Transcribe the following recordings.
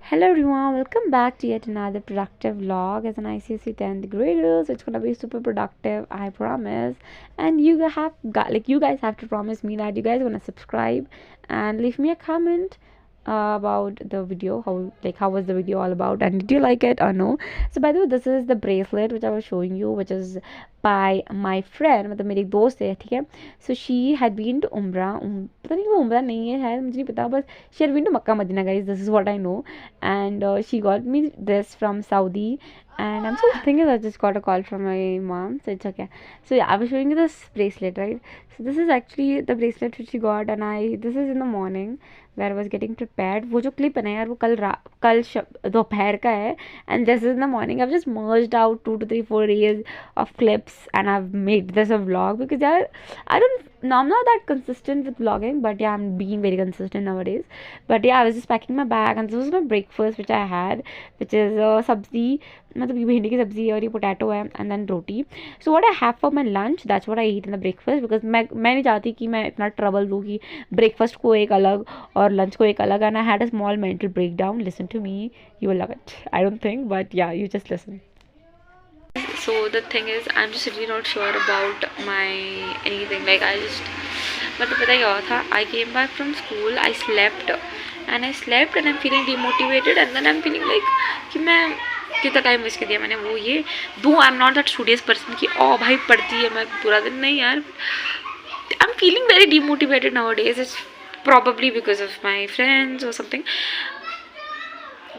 Hello everyone, welcome back to yet another productive vlog as an ICSE 10th grader. So it's gonna be super productive, I promise. And you guys have to promise me that you guys gonna subscribe and leave me a comment about the video. How was the video all about, and did you like it or no? So by the way, this is the bracelet which I was showing you, which is by my friend, मतलब मेरी एक दोस्त है, ठीक है. So she had been to Umrah. पता नहीं वो उम्रा नहीं है शायद, मुझे नहीं पता, बस she had been to Makkah Madina, guys. This is what I know. And she got me this from Saudi. And I'm so thinking I just got a call from my mom, so it's okay. So yeah, I was showing you this bracelet, right? So this is actually the bracelet which she got, and this is in the morning where I was getting prepared. वो जो clip है ना यार, वो कल दोपहर का है, and this is in the morning. I've just merged out 2 to 3 4 days of clips, and I've made this a vlog because yeah, I'm not that consistent with vlogging, but yeah, I'm being very consistent nowadays. But yeah, I was just packing my bag, and this was my breakfast which I had, which is sabzi, मतलब ये भिंडी की सब्जी है और ये potato है, and then roti. So what I have for my lunch, that's what I eat in the breakfast, because मैं नहीं चाहती कि मैं इतना ट्रबल दूँ कि ब्रेकफास्ट को एक अलग और लंच को एक अलग. And I had a small mental break down. Listen to me, you will love it. I don't think, but yeah, you just listen. So the thing is, I'm just really not sure about my anything. Like I just, मतलब पता क्या हुआ था, I came back from school, I slept and I'm feeling demotivated, and then I'm feeling like कि मैं कितना time waste कर दिया मैंने. वो ये दो, I am not that studious person कि ओ भाई पढ़ती है मैं पूरा दिन, नहीं यार. I am feeling very demotivated nowadays. It's probably because of my friends or something,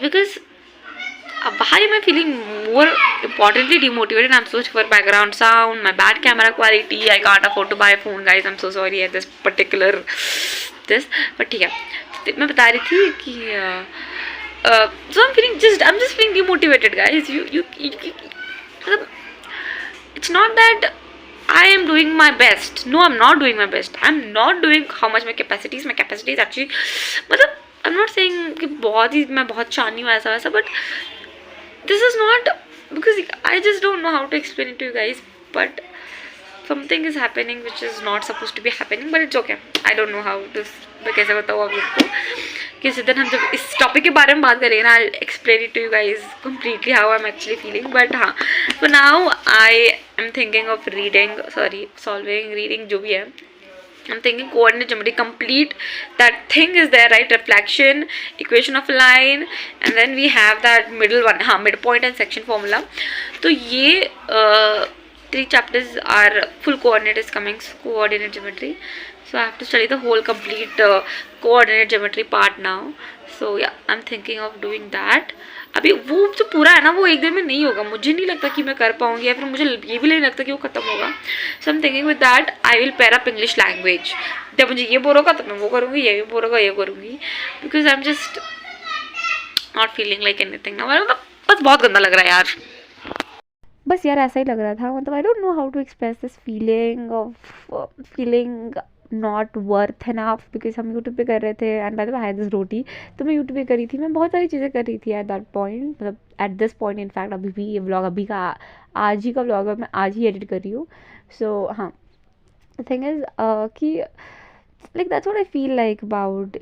because why am I feeling more importantly demotivated? I'm so sorry for background sound, my bad camera quality. I can't afford to buy a phone, guys. I'm so sorry at this particular this. But ठीक है, मैं बता रही थी कि so I'm just feeling demotivated, guys. You it's not that I am doing my best. No, I'm not doing my best. I'm not doing how much my capacity is actually, मतलब I'm not saying कि बहुत ही मैं बहुत चाहनी हूँ ऐसा वैसा, but this is not, because I just don't know how to explain it to you guys, but something is happening which is not supposed to be happening, but it's okay. I don't know how to, मैं कैसे बताऊँ आप लोग को. किसी दिन हम जब इस टॉपिक के बारे में बात करेंगे ना, I'll explain it to you guys completely how I'm actually feeling. But हाँ, so now I am thinking of reading जो भी है. I'm thinking coordinate geometry, complete that thing is there, right? Reflection, equation of line, and then we have that middle one, midpoint and section formula. तो ये 3 chapters are full coordinate is coming, coordinate geometry. So I have to study the whole complete coordinate geometry part now. So yeah, I'm thinking of doing that. अभी वो जो पूरा है ना, वो एक दिन में नहीं होगा. मुझे नहीं लगता कि मैं कर पाऊँगी, या फिर मुझे ये भी नहीं लगता कि वो ख़त्म होगा. So I am thinking with that I will pair up English language. जब मुझे ये बोल होगा तो मैं वो करूँगी, ये भी बोल होगा ये करूँगी, because I am just not feeling like anything now. बस बहुत गंदा लग रहा है यार, बस यार ऐसा ही लग रहा था. मतलब I don't know how to express this feeling of feeling not worth enough, because हम यूट्यूब पे कर रहे थे. And by the way I had this roti, तो मैं यूट्यूब पे करी थी, मैं बहुत सारी चीज़ें कर रही थी एट दैट पॉइंट. मतलब एट दिस पॉइंट इनफैक्ट अभी भी ये व्लॉग अभी का आज ही का व्लॉग है, मैं आज ही एडिट कर रही हूँ. सो हाँ, थिंग इज़ कि like that's what I feel like about,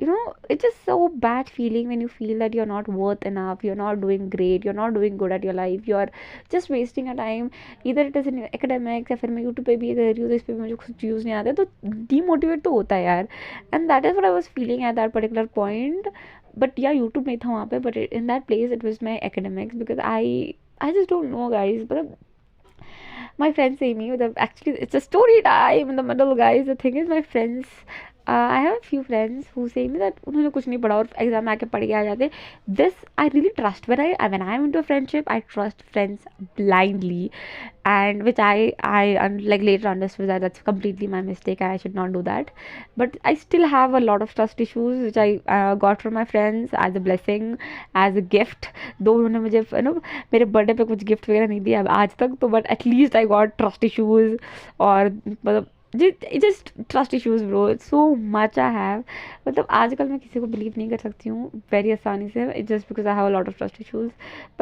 it's just so bad feeling when you feel that you're not worth enough, you're not doing great, you're not doing good at your life, you're just wasting your time. Either it is in academics या फिर मैं YouTube पे भी कर रही हूँ तो इस पर मुझे कुछ यूज़ नहीं आता, तो demotivate तो होता है यार. And that is what I was feeling at that particular point. But yeah, YouTube नहीं था वहाँ पे, but in that place it was my academics, because I just don't know, guys. But my friends say me, actually it's a story time in the middle, guys. The thing is, my friends, I have a few friends who say me that उन्होंने कुछ नहीं पढ़ा और exam में आके पढ़ के आ जाते. This I really trust. When I'm into a friendship, I trust friends blindly, and which I like later understood that that's completely my mistake. I should not do that. But I still have a lot of trust issues which I got from my friends as a blessing, as a gift. दो उन्होंने मुझे मेरे birthday पे कुछ gift वगैरह नहीं दिया आज तक, तो but at least I got trust issues. और मतलब just trust issues bro, so much I have. मतलब आजकल मैं किसी को बिलीव नहीं कर सकती हूँ वेरी आसानी से, just because I have a lot of trust issues.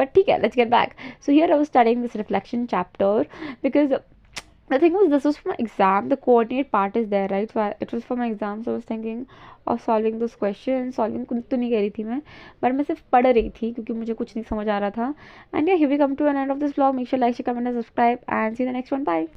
But ठीक है, let's get back. So here I was studying this reflection chapter, because The thing was, this was for my exam. The coordinate part is there, right? So it was for my exam. So I was thinking of solving those questions. Solving कुछ तो नहीं कह रही थी मैं, but मैं सिर्फ पढ़ रही थी क्योंकि मुझे कुछ नहीं समझ आ रहा था. And yeah, here we come to an end of this vlog. Make sure like, share, comment, and subscribe, and see you in the next one. Bye.